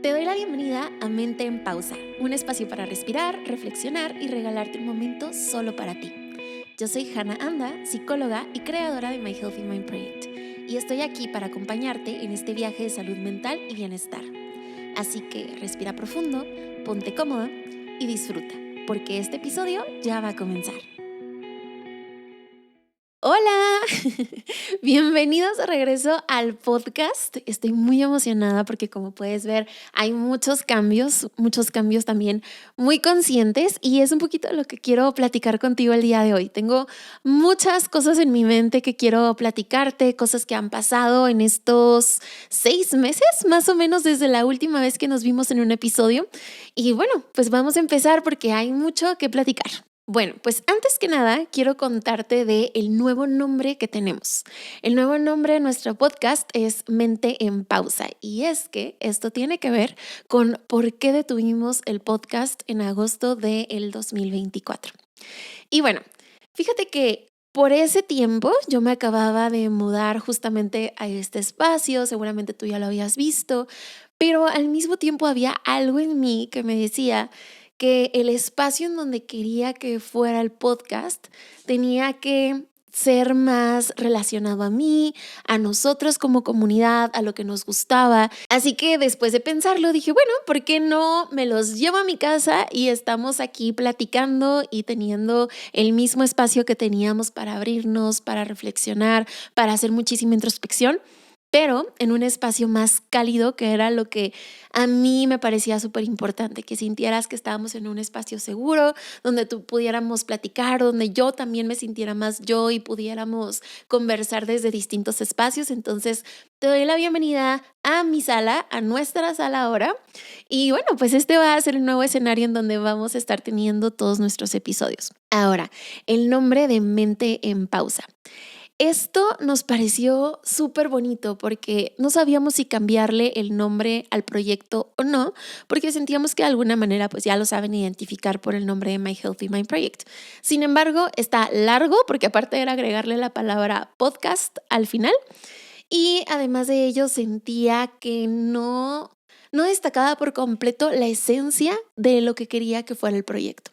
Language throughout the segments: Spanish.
Te doy la bienvenida a Mente en Pausa, un espacio para respirar, reflexionar y regalarte un momento solo para ti. Yo soy Hannah Anda, psicóloga y creadora de My Healthy Mind Project, y estoy aquí para acompañarte en este viaje de salud mental y bienestar. Así que respira profundo, ponte cómoda y disfruta, porque este episodio ya va a comenzar. Hola, bienvenidos de regreso al podcast. Estoy muy emocionada porque como puedes ver hay muchos cambios también muy conscientes y es un poquito lo que quiero platicar contigo el día de hoy. Tengo muchas cosas en mi mente que quiero platicarte, cosas que han pasado en estos 6 meses más o menos desde la última vez que nos vimos en un episodio. Y bueno, pues vamos a empezar porque hay mucho que platicar. Bueno, pues antes que nada quiero contarte de el nuevo nombre que tenemos. El nuevo nombre de nuestro podcast es Mente en Pausa y es que esto tiene que ver con por qué detuvimos el podcast en agosto del 2024. Y bueno, fíjate que por ese tiempo yo me acababa de mudar justamente a este espacio, seguramente tú ya lo habías visto, pero al mismo tiempo había algo en mí que me decía que el espacio en donde quería que fuera el podcast tenía que ser más relacionado a mí, a nosotros como comunidad, a lo que nos gustaba. Así que después de pensarlo dije, bueno, ¿por qué no me los llevo a mi casa y estamos aquí platicando y teniendo el mismo espacio que teníamos para abrirnos, para reflexionar, para hacer muchísima introspección? Pero en un espacio más cálido, que era lo que a mí me parecía súper importante, que sintieras que estábamos en un espacio seguro, donde tú pudiéramos platicar, donde yo también me sintiera más yo y pudiéramos conversar desde distintos espacios. Entonces, te doy la bienvenida a mi sala, a nuestra sala ahora. Y bueno, pues este va a ser el nuevo escenario en donde vamos a estar teniendo todos nuestros episodios. Ahora, el nombre de Mente en Pausa. Esto nos pareció súper bonito porque no sabíamos si cambiarle el nombre al proyecto o no, porque sentíamos que de alguna manera pues ya lo saben identificar por el nombre de My Healthy Mind Project. Sin embargo, está largo porque aparte era agregarle la palabra podcast al final y además de ello sentía que no destacaba por completo la esencia de lo que quería que fuera el proyecto.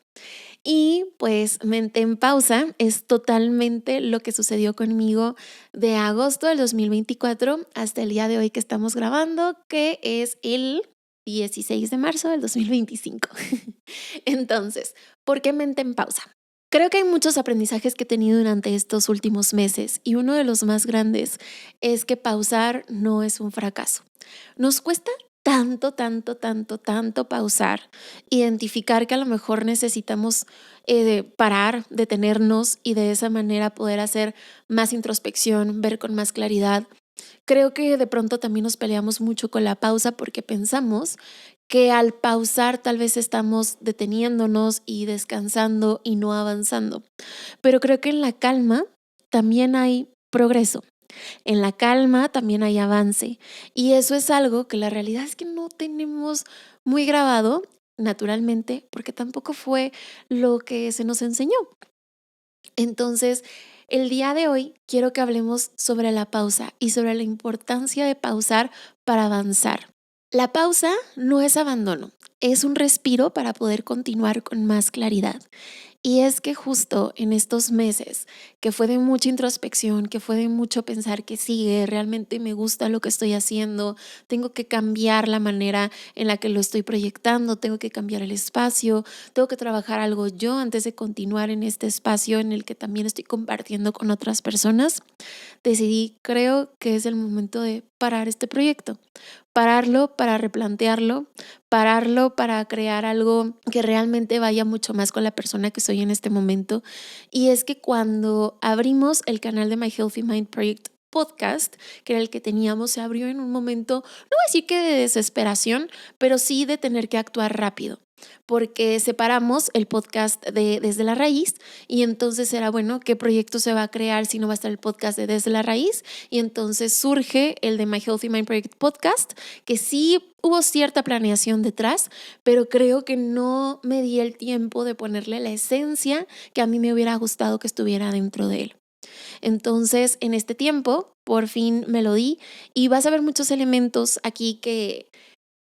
Y pues Mente en Pausa es totalmente lo que sucedió conmigo de agosto del 2024 hasta el día de hoy que estamos grabando, que es el 16 de marzo del 2025. Entonces, ¿por qué Mente en Pausa? Creo que hay muchos aprendizajes que he tenido durante estos últimos meses y uno de los más grandes es que pausar no es un fracaso. Nos cuesta tanto pausar, identificar que a lo mejor necesitamos parar, detenernos y de esa manera poder hacer más introspección, ver con más claridad. Creo que de pronto también nos peleamos mucho con la pausa porque pensamos que al pausar tal vez estamos deteniéndonos y descansando y no avanzando. Pero creo que en la calma también hay progreso. En la calma también hay avance y eso es algo que la realidad es que no tenemos muy grabado naturalmente porque tampoco fue lo que se nos enseñó. Entonces, el día de hoy quiero que hablemos sobre la pausa y sobre la importancia de pausar para avanzar. La pausa no es abandono, es un respiro para poder continuar con más claridad. Y es que justo en estos meses, que fue de mucha introspección, que fue de mucho pensar que sigue, realmente me gusta lo que estoy haciendo, tengo que cambiar la manera en la que lo estoy proyectando, tengo que cambiar el espacio, tengo que trabajar algo yo antes de continuar en este espacio en el que también estoy compartiendo con otras personas, decidí, creo que es el momento de parar este proyecto, pararlo para replantearlo, pararlo para crear algo que realmente vaya mucho más con la persona que soy en este momento. Y es que cuando abrimos el canal de My Healthy Mind Project podcast, que era el que teníamos, se abrió en un momento, no voy a decir que de desesperación, pero sí de tener que actuar rápido. Porque separamos el podcast de Desde la Raíz y entonces era, bueno, ¿qué proyecto se va a crear si no va a estar el podcast de Desde la Raíz? Y entonces surge el de My Healthy Mind Project podcast, que sí hubo cierta planeación detrás, pero creo que no me di el tiempo de ponerle la esencia que a mí me hubiera gustado que estuviera dentro de él. Entonces, en este tiempo, por fin me lo di y vas a ver muchos elementos aquí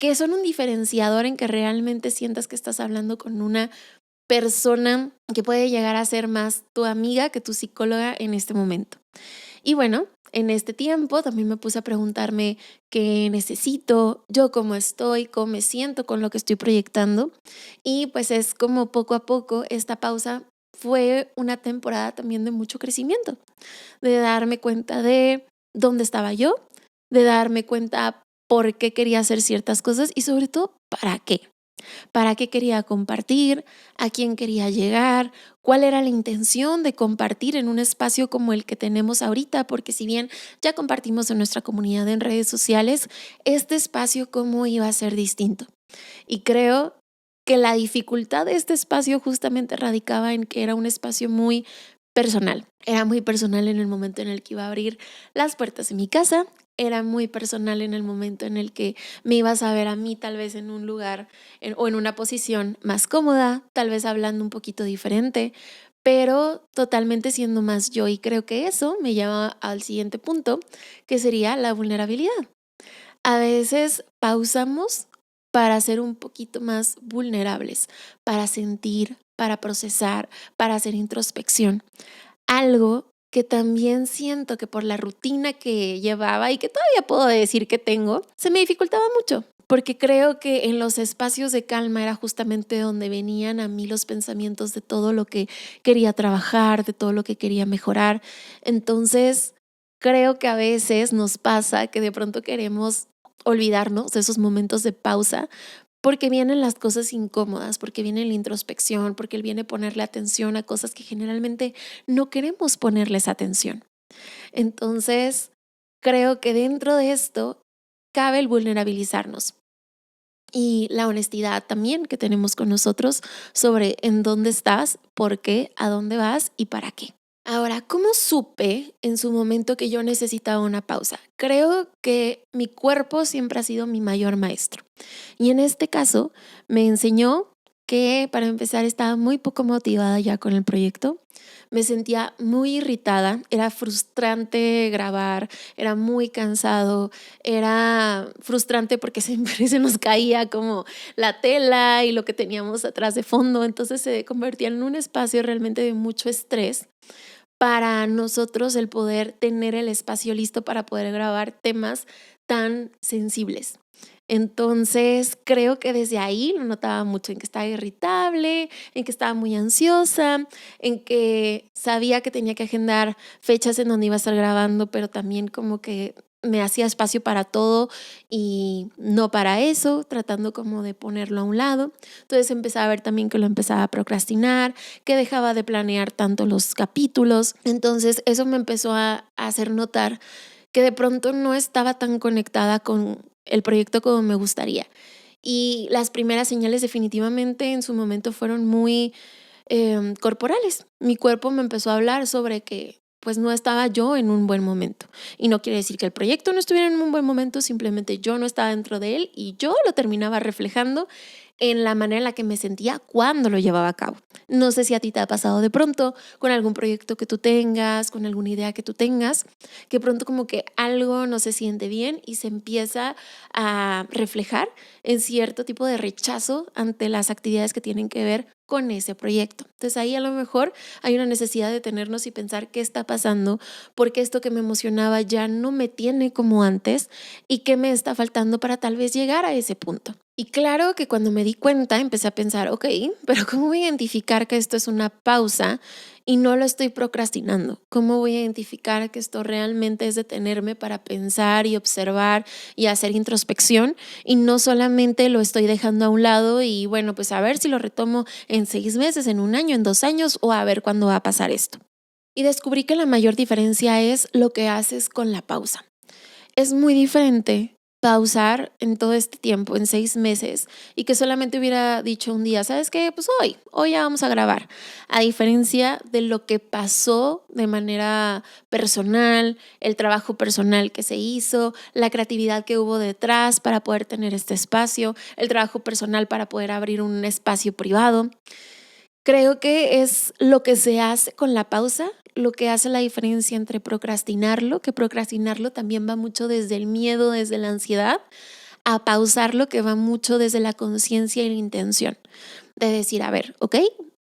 que son un diferenciador en que realmente sientas que estás hablando con una persona que puede llegar a ser más tu amiga que tu psicóloga en este momento. Y bueno, en este tiempo también me puse a preguntarme qué necesito, yo cómo estoy, cómo me siento con lo que estoy proyectando. Y pues es como poco a poco esta pausa fue una temporada también de mucho crecimiento, de darme cuenta de dónde estaba yo, de darme cuenta por qué quería hacer ciertas cosas y sobre todo para qué quería compartir, a quién quería llegar, cuál era la intención de compartir en un espacio como el que tenemos ahorita, porque si bien ya compartimos en nuestra comunidad en redes sociales, este espacio cómo iba a ser distinto. Y creo que la dificultad de este espacio justamente radicaba en que era un espacio muy personal. Era muy personal en el momento en el que iba a abrir las puertas de mi casa. Era muy personal en el momento en el que me ibas a ver a mí tal vez en un lugar o en una posición más cómoda, tal vez hablando un poquito diferente, pero totalmente siendo más yo. Y creo que eso me lleva al siguiente punto, que sería la vulnerabilidad. A veces pausamos para ser un poquito más vulnerables, para sentir, para procesar, para hacer introspección. Algo que también siento que por la rutina que llevaba y que todavía puedo decir que tengo, se me dificultaba mucho, porque creo que en los espacios de calma era justamente donde venían a mí los pensamientos de todo lo que quería trabajar, de todo lo que quería mejorar. Entonces, creo que a veces nos pasa que de pronto queremos olvidarnos de esos momentos de pausa porque vienen las cosas incómodas, porque viene la introspección, porque él viene a ponerle atención a cosas que generalmente no queremos ponerles atención. Entonces, creo que dentro de esto cabe el vulnerabilizarnos y la honestidad también que tenemos con nosotros sobre en dónde estás, por qué, a dónde vas y para qué. Ahora, ¿cómo supe en su momento que yo necesitaba una pausa? Creo que mi cuerpo siempre ha sido mi mayor maestro. Y en este caso me enseñó que para empezar estaba muy poco motivada ya con el proyecto. Me sentía muy irritada, era frustrante grabar, era muy cansado, era frustrante porque siempre se nos caía como la tela y lo que teníamos atrás de fondo, entonces se convertía en un espacio realmente de mucho estrés para nosotros el poder tener el espacio listo para poder grabar temas tan sensibles. Entonces, creo que desde ahí lo notaba mucho en que estaba irritable, en que estaba muy ansiosa, en que sabía que tenía que agendar fechas en donde iba a estar grabando, pero también como que me hacía espacio para todo y no para eso, tratando como de ponerlo a un lado. Entonces empezaba a ver también que lo empezaba a procrastinar, que dejaba de planear tanto los capítulos. Entonces eso me empezó a hacer notar que de pronto no estaba tan conectada con el proyecto como me gustaría. Y las primeras señales definitivamente en su momento fueron muy corporales. Mi cuerpo me empezó a hablar sobre que pues no estaba yo en un buen momento. Y no quiere decir que el proyecto no estuviera en un buen momento, simplemente yo no estaba dentro de él y yo lo terminaba reflejando en la manera en la que me sentía cuando lo llevaba a cabo. No sé si a ti te ha pasado de pronto con algún proyecto que tú tengas, con alguna idea que tú tengas, que pronto como que algo no se siente bien y se empieza a reflejar en cierto tipo de rechazo ante las actividades que tienen que ver con ese proyecto. Entonces ahí a lo mejor hay una necesidad de detenernos y pensar qué está pasando, porque esto que me emocionaba ya no me tiene como antes y qué me está faltando para tal vez llegar a ese punto. Y claro que cuando me di cuenta empecé a pensar, ok, pero ¿cómo voy a identificar que esto es una pausa y no lo estoy procrastinando? ¿Cómo voy a identificar que esto realmente es detenerme para pensar y observar y hacer introspección y no solamente lo estoy dejando a un lado y bueno, pues a ver si lo retomo en 6 meses, en un año, en 2 años o a ver cuándo va a pasar esto? Y descubrí que la mayor diferencia es lo que haces con la pausa. Es muy diferente pausar en todo este tiempo, en 6 meses, y que solamente hubiera dicho un día, ¿sabes qué? Pues hoy ya vamos a grabar. A diferencia de lo que pasó de manera personal, el trabajo personal que se hizo, la creatividad que hubo detrás para poder tener este espacio, el trabajo personal para poder abrir un espacio privado. Creo que es lo que se hace con la pausa, lo que hace la diferencia entre procrastinarlo, que procrastinarlo también va mucho desde el miedo, desde la ansiedad, a pausar lo que va mucho desde la conciencia y la intención. De decir, a ver, ¿ok?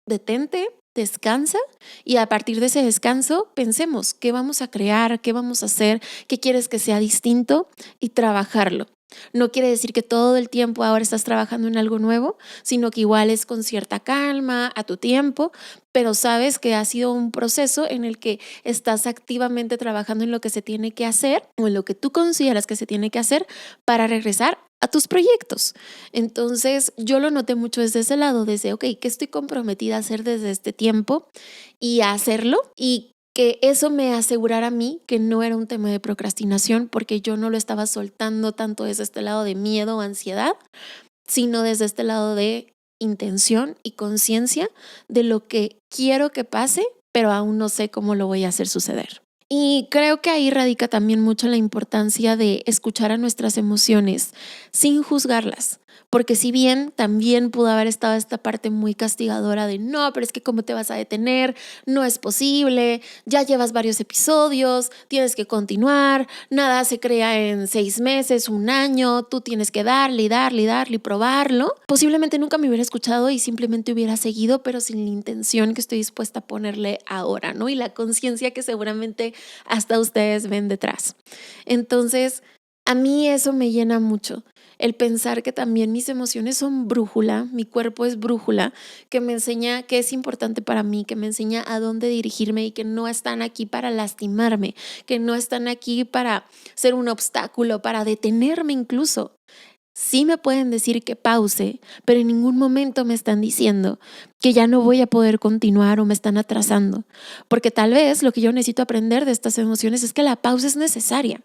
Detente, descansa y a partir de ese descanso pensemos qué vamos a crear, qué vamos a hacer, qué quieres que sea distinto y trabajarlo. No quiere decir que todo el tiempo ahora estás trabajando en algo nuevo, sino que igual es con cierta calma, a tu tiempo, pero sabes que ha sido un proceso en el que estás activamente trabajando en lo que se tiene que hacer o en lo que tú consideras que se tiene que hacer para regresar a tus proyectos. Entonces, yo lo noté mucho desde ese lado, desde, ok, ¿qué estoy comprometida a hacer desde este tiempo y a hacerlo? Y que eso me asegurara a mí que no era un tema de procrastinación porque yo no lo estaba soltando tanto desde este lado de miedo o ansiedad, sino desde este lado de intención y conciencia de lo que quiero que pase, pero aún no sé cómo lo voy a hacer suceder. Y creo que ahí radica también mucho la importancia de escuchar a nuestras emociones sin juzgarlas, porque si bien también pudo haber estado esta parte muy castigadora de no, pero es que cómo te vas a detener, no es posible, ya llevas varios episodios, tienes que continuar, nada se crea en 6 meses, un año, tú tienes que darle y darle y darle y probarlo. Posiblemente nunca me hubiera escuchado y simplemente hubiera seguido, pero sin la intención que estoy dispuesta a ponerle ahora, ¿no? Y la conciencia que seguramente hasta ustedes ven detrás. Entonces, a mí eso me llena mucho, el pensar que también mis emociones son brújula, mi cuerpo es brújula, que me enseña qué es importante para mí, que me enseña a dónde dirigirme y que no están aquí para lastimarme, que no están aquí para ser un obstáculo, para detenerme incluso. Sí me pueden decir que pause, pero en ningún momento me están diciendo que ya no voy a poder continuar o me están atrasando, porque tal vez lo que yo necesito aprender de estas emociones es que la pausa es necesaria,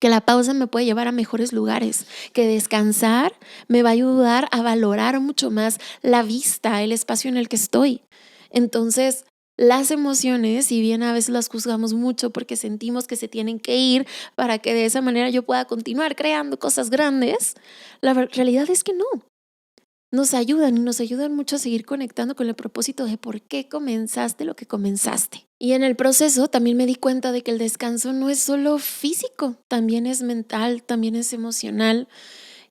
que la pausa me puede llevar a mejores lugares, que descansar me va a ayudar a valorar mucho más la vista, el espacio en el que estoy. Entonces, las emociones, si bien a veces las juzgamos mucho porque sentimos que se tienen que ir para que de esa manera yo pueda continuar creando cosas grandes, la realidad es que no. Nos ayudan y nos ayudan mucho a seguir conectando con el propósito de por qué comenzaste lo que comenzaste. Y en el proceso también me di cuenta de que el descanso no es solo físico, también es mental, también es emocional.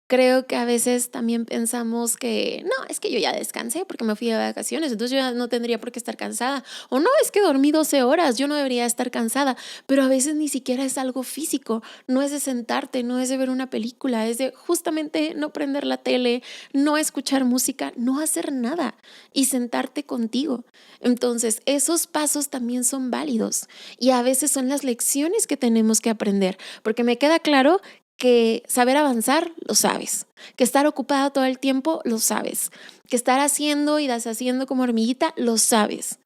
Creo que a veces también pensamos que no, es que yo ya descansé porque me fui de vacaciones, entonces yo ya no tendría por qué estar cansada. O no, es que dormí 12 horas, yo no debería estar cansada. Pero a veces ni siquiera es algo físico, no es de sentarte, no es de ver una película, es de justamente no prender la tele, no escuchar música, no hacer nada y sentarte contigo. Entonces, esos pasos también son válidos y a veces son las lecciones que tenemos que aprender, porque me queda claro que saber avanzar, lo sabes, que estar ocupada todo el tiempo, lo sabes, que estar haciendo y deshaciendo como hormiguita, lo sabes.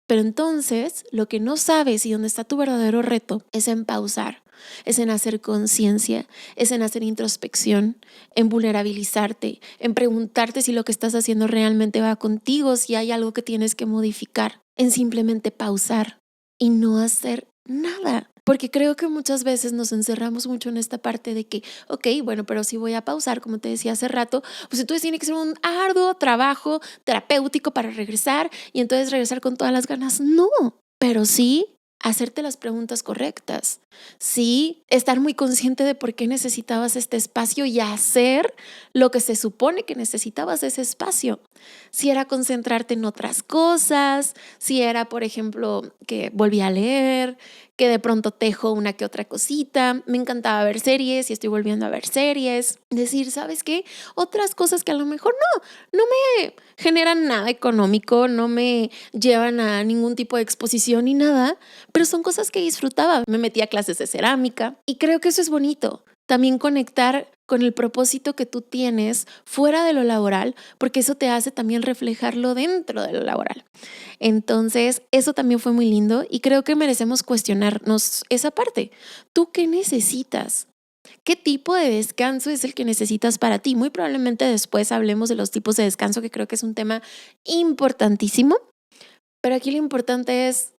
Pero entonces, lo que no sabes y donde está tu verdadero reto es en pausar, es en hacer conciencia, es en hacer introspección, en vulnerabilizarte, en preguntarte si lo que estás haciendo realmente va contigo, si hay algo que tienes que modificar, en simplemente pausar y no hacer nada. Porque creo que muchas veces nos encerramos mucho en esta parte de que, ok, bueno, pero si voy a pausar, como te decía hace rato, pues entonces tiene que ser un arduo trabajo terapéutico para regresar y entonces regresar con todas las ganas. No, pero sí hacerte las preguntas correctas. Sí, estar muy consciente de por qué necesitabas este espacio y hacer lo que se supone que necesitabas de ese espacio. Si era concentrarte en otras cosas, si era, por ejemplo, que volví a leer, que de pronto tejo una que otra cosita. Me encantaba ver series y estoy volviendo a ver series. Decir, ¿sabes qué? Otras cosas que a lo mejor no me generan nada económico, no me llevan a ningún tipo de exposición ni nada, pero son cosas que disfrutaba. Me metí a clases de cerámica y creo que eso es bonito. También conectar con el propósito que tú tienes fuera de lo laboral, porque eso te hace también reflejarlo dentro de lo laboral. Entonces, eso también fue muy lindo y creo que merecemos cuestionarnos esa parte. ¿Tú qué necesitas? ¿Qué tipo de descanso es el que necesitas para ti? Muy probablemente después hablemos de los tipos de descanso, que creo que es un tema importantísimo, pero aquí lo importante es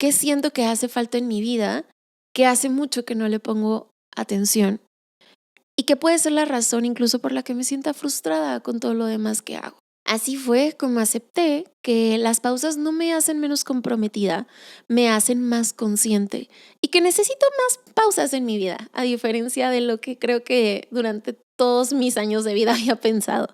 qué siento que hace falta en mi vida, que hace mucho que no le pongo atención y que puede ser la razón incluso por la que me sienta frustrada con todo lo demás que hago. Así fue como acepté que las pausas no me hacen menos comprometida, me hacen más consciente y que necesito más pausas en mi vida, a diferencia de lo que creo que durante todos mis años de vida había pensado.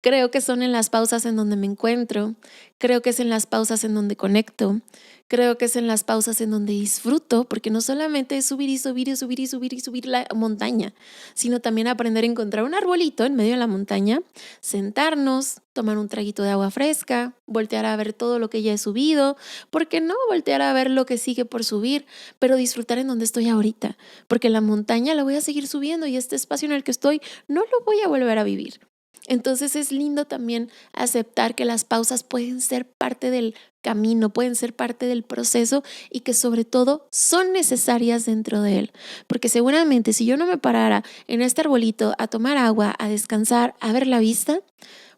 Creo que son en las pausas en donde me encuentro, creo que es en las pausas en donde conecto, creo que es en las pausas en donde disfruto, porque no solamente es subir y subir y subir y subir y subir la montaña, sino también aprender a encontrar un arbolito en medio de la montaña, sentarnos, tomar un traguito de agua fresca, voltear a ver todo lo que ya he subido, ¿por qué no voltear a ver lo que sigue por subir, pero disfrutar en donde estoy ahorita? Porque la montaña la voy a seguir subiendo y este espacio en el que estoy no lo voy a volver a vivir. Entonces es lindo también aceptar que las pausas pueden ser parte del camino, pueden ser parte del proceso y que sobre todo son necesarias dentro de él. Porque seguramente si yo no me parara en este arbolito a tomar agua, a descansar, a ver la vista,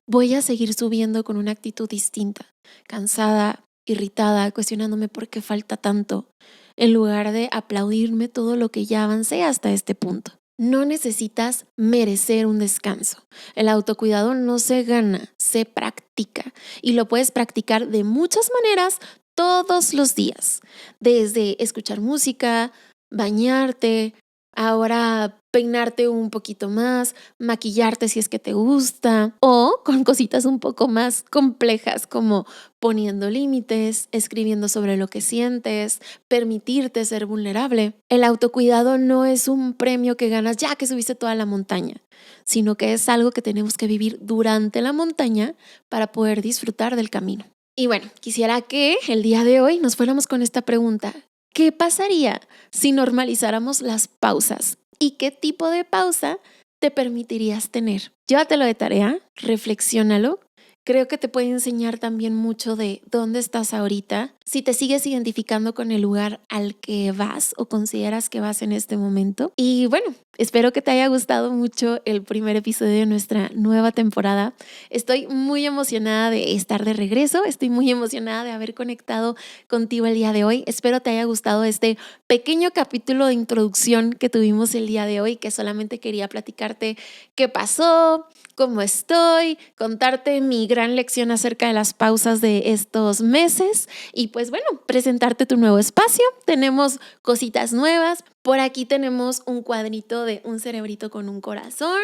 voy a seguir subiendo con una actitud distinta, cansada, irritada, cuestionándome por qué falta tanto, en lugar de aplaudirme todo lo que ya avancé hasta este punto. No necesitas merecer un descanso. El autocuidado no se gana, se practica y lo puedes practicar de muchas maneras todos los días. Desde escuchar música, bañarte, ahora peinarte un poquito más, maquillarte si es que te gusta o con cositas un poco más complejas como poniendo límites, escribiendo sobre lo que sientes, permitirte ser vulnerable. El autocuidado no es un premio que ganas ya que subiste toda la montaña, sino que es algo que tenemos que vivir durante la montaña para poder disfrutar del camino. Y bueno, quisiera que el día de hoy nos fuéramos con esta pregunta. ¿Qué pasaría si normalizáramos las pausas? ¿Y qué tipo de pausa te permitirías tener? Llévatelo de tarea, reflexiónalo. Creo que te puede enseñar también mucho de dónde estás ahorita, si te sigues identificando con el lugar al que vas o consideras que vas en este momento. Y bueno, espero que te haya gustado mucho el primer episodio de nuestra nueva temporada. Estoy muy emocionada de estar de regreso, estoy muy emocionada de haber conectado contigo el día de hoy. Espero te haya gustado este pequeño capítulo de introducción que tuvimos el día de hoy, que solamente quería platicarte qué pasó, cómo estoy, contarte mi gran lección acerca de las pausas de estos meses y pues bueno, presentarte tu nuevo espacio. Tenemos cositas nuevas. Por aquí tenemos un cuadrito de un cerebrito con un corazón.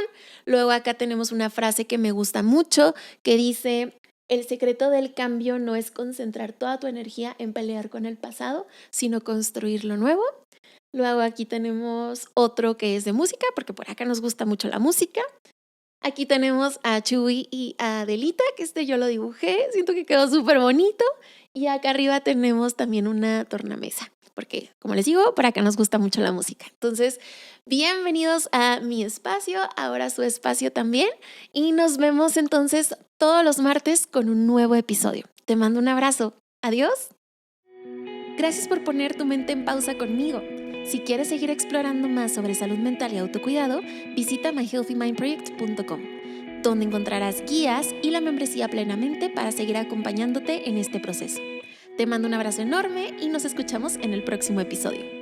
Luego acá tenemos una frase que me gusta mucho que dice: el secreto del cambio no es concentrar toda tu energía en pelear con el pasado, sino construir lo nuevo. Luego aquí tenemos otro que es de música, porque por acá nos gusta mucho la música. Aquí tenemos a Chuy y a Adelita, que yo lo dibujé, siento que quedó súper bonito. Y acá arriba tenemos también una tornamesa, porque como les digo, por acá nos gusta mucho la música. Entonces, bienvenidos a mi espacio, ahora su espacio también. Y nos vemos entonces todos los martes con un nuevo episodio. Te mando un abrazo. Adiós. Gracias por poner tu mente en pausa conmigo. Si quieres seguir explorando más sobre salud mental y autocuidado, visita myhealthymindproject.com, donde encontrarás guías y la membresía plenamente para seguir acompañándote en este proceso. Te mando un abrazo enorme y nos escuchamos en el próximo episodio.